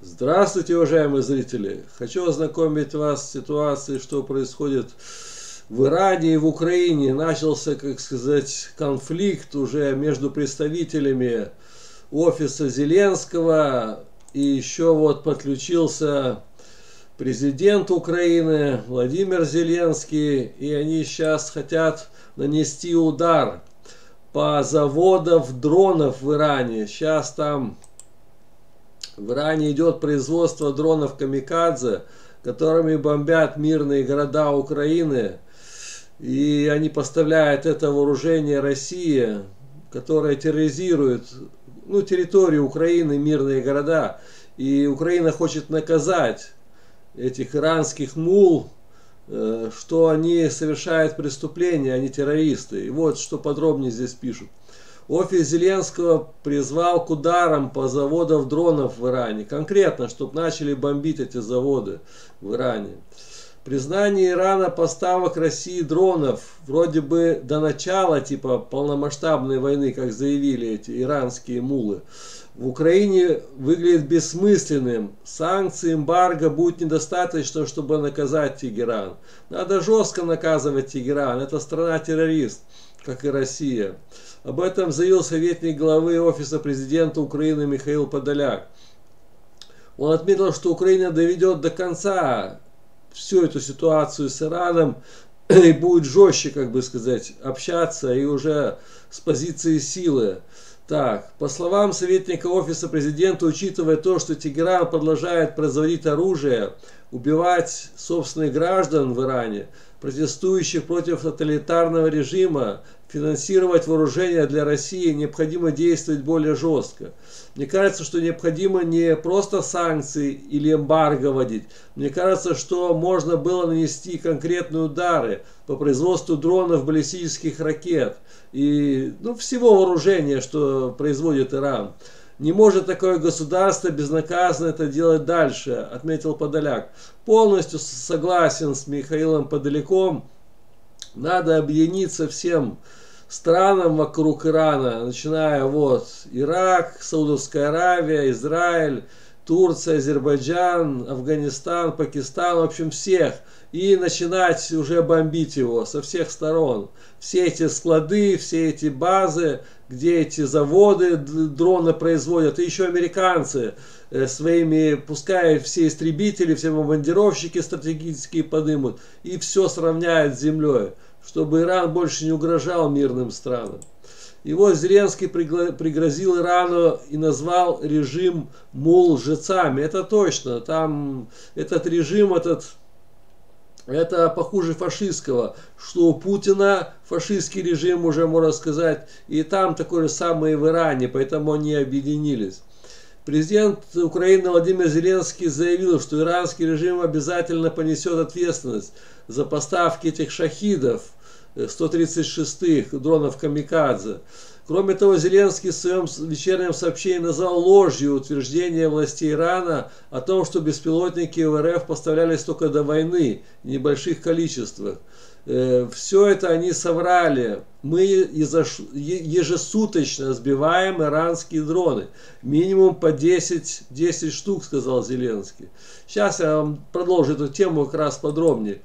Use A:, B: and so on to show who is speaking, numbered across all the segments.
A: Здравствуйте, уважаемые зрители! Хочу ознакомить вас с ситуацией, что происходит в Иране и в Украине. Начался, как сказать, конфликт уже между представителями офиса Зеленского. И еще вот подключился президент Украины Владимир Зеленский. И они сейчас хотят нанести удар по заводам дронов в Иране. Сейчас там в Иране идет производство дронов камикадзе, которыми бомбят мирные города Украины. И они поставляют это вооружение России, которое терроризирует территорию Украины, мирные города. И Украина хочет наказать этих иранских мул, что они совершают преступления, они террористы. И вот что подробнее здесь пишут. Офис Зеленского призвал к ударам по заводам дронов в Иране. Конкретно, чтобы начали бомбить эти заводы в Иране. Признание Ирана поставок России дронов вроде бы до начала полномасштабной войны, как заявили эти иранские мулы, в Украине выглядит бессмысленным. Санкций, эмбарго будет недостаточно, чтобы наказать Тегеран. Надо жестко наказывать Тегеран. Это страна-террорист, как и Россия. Об этом заявил советник главы Офиса президента Украины Михаил Подоляк. Он отметил, что Украина доведет до конца всю эту ситуацию с Ираном и будет жестче, общаться и уже с позиции силы. Так, по словам советника Офиса президента, учитывая то, что Тегеран продолжает производить оружие, убивать собственных граждан в Иране, протестующих против тоталитарного режима, финансировать вооружение для России, необходимо действовать более жестко. Мне кажется, что необходимо не просто санкции или эмбарго вводить. Мне кажется, что можно было нанести конкретные удары по производству дронов, баллистических ракет и всего вооружения, что производит Иран. Не может такое государство безнаказанно это делать дальше, отметил Подоляк. Полностью согласен с Михаилом Подоляком. Надо объединиться всем странам вокруг Ирана, начиная Ирак, Саудовская Аравия, Израиль, Турция, Азербайджан, Афганистан, Пакистан, в общем всех. И начинать уже бомбить его со всех сторон. Все эти склады, все эти базы, где эти заводы дроны производят. И еще американцы своими, пускай все истребители, все бомбардировщики стратегические поднимут. И все сравняют с землей, чтобы Иран больше не угрожал мирным странам. И вот Зеленский пригрозил Ирану и назвал режим мул лжецами. Это точно. Там этот режим, это похуже фашистского, что у Путина фашистский режим уже, можно сказать, и там такой же самый в Иране, поэтому они объединились. Президент Украины Владимир Зеленский заявил, что иранский режим обязательно понесет ответственность за поставки этих шахидов, 136-х дронов камикадзе. Кроме того, Зеленский в своем вечернем сообщении назвал ложью утверждение властей Ирана о том, что беспилотники в РФ поставлялись только до войны в небольших количествах. Все это они соврали. Мы ежесуточно сбиваем иранские дроны. Минимум по 10 штук, сказал Зеленский. Сейчас я вам продолжу эту тему как раз подробнее.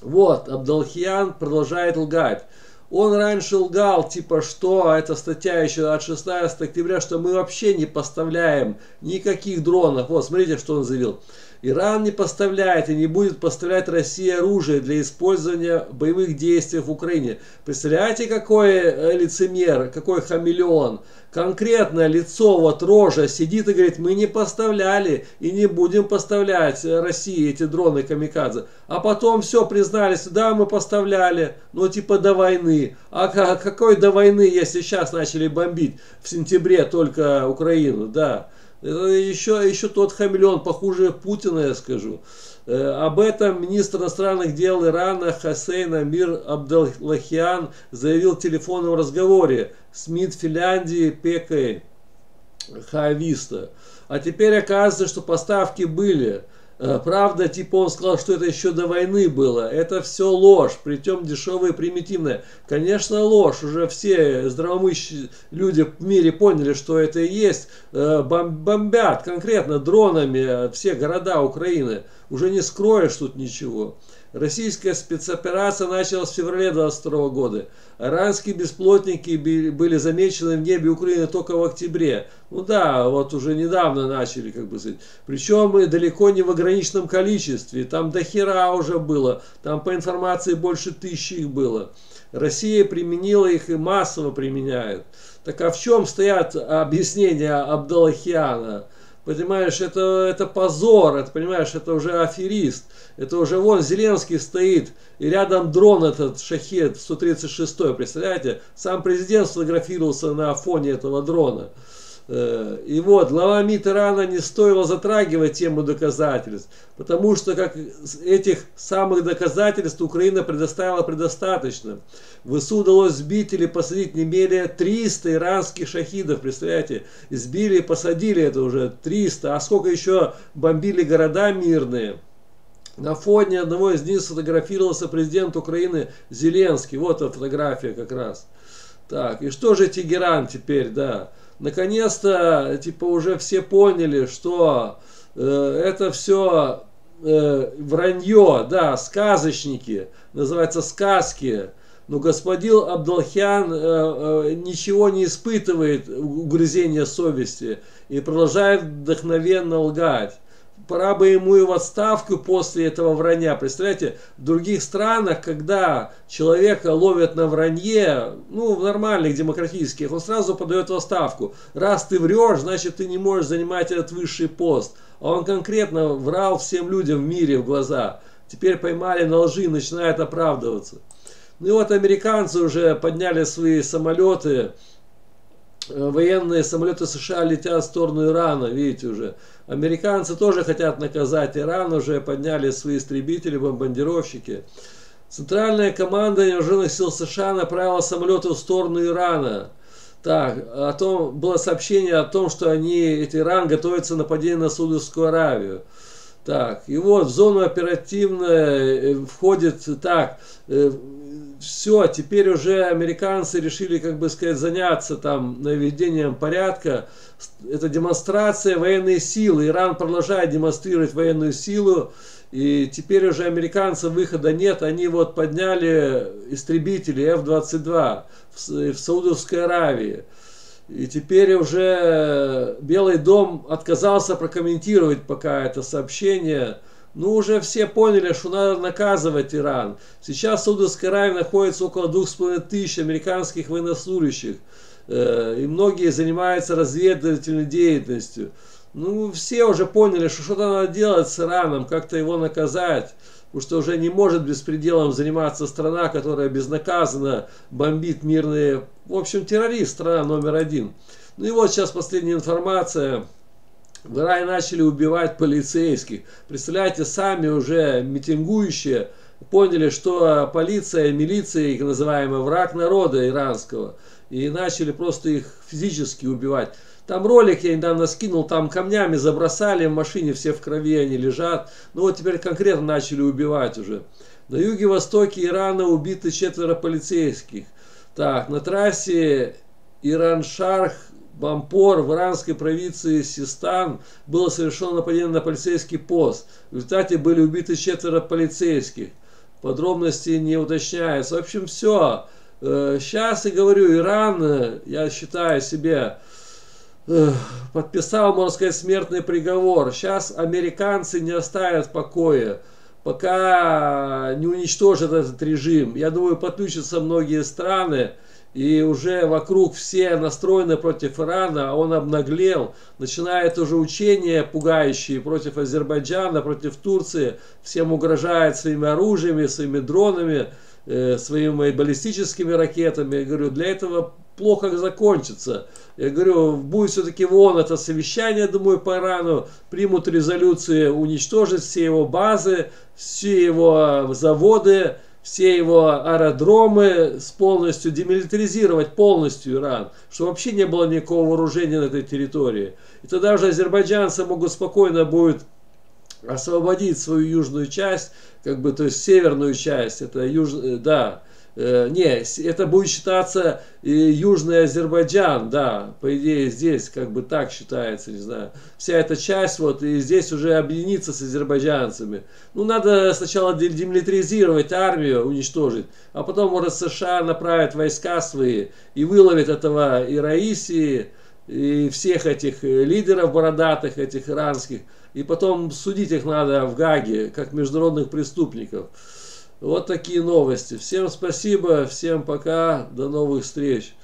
A: Вот, Абдалхиян продолжает лгать. Он раньше лгал, что эта статья еще от 16 октября, что мы вообще не поставляем никаких дронов. Вот, смотрите, что он заявил. Иран не поставляет и не будет поставлять России оружие для использования в боевых действиях в Украине. Представляете, какой лицемер, какой хамелеон. Конкретное лицо, рожа сидит и говорит, мы не поставляли и не будем поставлять России эти дроны камикадзе. А потом все признались, да, мы поставляли, до войны. А какой до войны, если сейчас начали бомбить в сентябре только Украину, да. Это еще тот хамелеон, похуже Путина, я скажу. Об этом министр иностранных дел Ирана Хосейн Амир Абдаллахиян заявил в телефонном разговоре с МИД Финляндии Пекой Хаависто. А теперь оказывается, что поставки были. Правда, типа он сказал, что это еще до войны было. Это все ложь, причем дешевая и примитивная. Конечно, ложь. Уже все здравомыслящие люди в мире поняли, что это и есть. Бомбят конкретно дронами все города Украины. Уже не скроешь тут ничего. Российская спецоперация началась в феврале 2022 года. Иранские беспилотники были замечены в небе Украины только в октябре. Ну да, вот уже недавно начали, как бы сказать. Причем и далеко не в ограниченном количестве. Там до хера уже было. Там по информации больше 1000 их было. Россия применила их и массово применяет. Так а в чем стоят объяснения Абдаллахиана? Понимаешь, это позор, это, понимаешь, это уже аферист. Это уже вон Зеленский стоит, и рядом дрон этот Шахед 136, представляете? Сам президент сфотографировался на фоне этого дрона. И вот, глава МИД Ирана не стоило затрагивать тему доказательств, потому что как этих самых доказательств Украина предоставила предостаточно. ВСУ удалось сбить или посадить не менее 300 иранских шахидов, представляете? Сбили и посадили это уже 300, а сколько еще бомбили города мирные. На фоне одного из них сфотографировался президент Украины Зеленский. Вот эта фотография как раз. Так, и что же Тегеран теперь, да? Наконец-то, типа, уже все поняли, что это все вранье, да, сказочники, называется сказки. Но господин Абдаллахиан ничего не испытывает угрызения совести и продолжает вдохновенно лгать. Пора бы ему и в отставку после этого вранья. Представляете, в других странах, когда человека ловят на вранье, ну, в нормальных демократических, он сразу подает в отставку. Раз ты врешь, значит, ты не можешь занимать этот высший пост. А он конкретно врал всем людям в мире в глаза. Теперь поймали на лжи и начинает оправдываться. Ну и вот американцы уже подняли свои самолеты. Военные самолеты США летят в сторону Ирана, видите уже. Американцы тоже хотят наказать Иран, уже подняли свои истребители, бомбардировщики. Центральная команда вооруженных сил США направила самолеты в сторону Ирана. Так, было сообщение о том, что Иран готовится нападение на Саудовскую Аравию. Так, и вот в зону оперативно входит, так, все, теперь уже американцы решили, как бы сказать, заняться там наведением порядка. Это демонстрация военной силы. Иран продолжает демонстрировать военную силу. И теперь уже американцам выхода нет. Они вот подняли истребители F-22 в Саудовской Аравии. И теперь уже Белый дом отказался прокомментировать пока это сообщение. Ну, уже все поняли, что надо наказывать Иран. Сейчас в Саудовской Аравии находится около 2500 американских военнослужащих. И многие занимаются разведывательной деятельностью. Ну, все уже поняли, что что-то надо делать с Ираном, как-то его наказать. Потому что уже не может беспределом заниматься страна, которая безнаказанно бомбит мирные... В общем, террорист, страна номер 1. Ну и вот сейчас последняя информация. В Иране начали убивать полицейских. Представляете, сами уже митингующие поняли, что полиция, милиция, их называемый враг народа иранского. И начали просто их физически убивать. Там ролик я недавно скинул, там камнями забросали в машине, все в крови они лежат. Ну вот теперь конкретно начали убивать уже. На юге-востоке Ирана убиты 4 полицейских. Так, на трассе Иран-Шарх-Бампор в иранской провинции Систан было совершено нападение на полицейский пост. В результате были убиты 4 полицейских. Подробности не уточняются. В общем, все. Сейчас, и говорю, Иран, я считаю себе, подписал, можно сказать, смертный приговор. Сейчас американцы не оставят в покое, пока не уничтожат этот режим. Я думаю, подключатся многие страны, и уже вокруг все настроены против Ирана, а он обнаглел. Начинает уже учения пугающие против Азербайджана, против Турции. Всем угрожает своими оружиями, своими дронами, своими баллистическими ракетами. Я говорю, для этого плохо закончится. Я говорю, будет все-таки в ООН это совещание, думаю, по Ирану, примут резолюции уничтожить все его базы, все его заводы, все его аэродромы, полностью демилитаризировать полностью Иран, чтобы вообще не было никакого вооружения на этой территории. И тогда уже азербайджанцы могут спокойно будут освободить свою южную часть, как бы, то есть северную часть, это южная, да, не, это будет считаться Южный Азербайджан, да, по идее здесь как бы так считается, не знаю. Вся эта часть вот, и здесь уже объединиться с азербайджанцами. Ну, надо сначала демилитаризировать армию, уничтожить, а потом, может, США направят войска свои и выловят этого и Раиси, и всех этих лидеров бородатых, этих иранских, и потом судить их надо в Гааге, как международных преступников. Вот такие новости. Всем спасибо, всем пока, до новых встреч.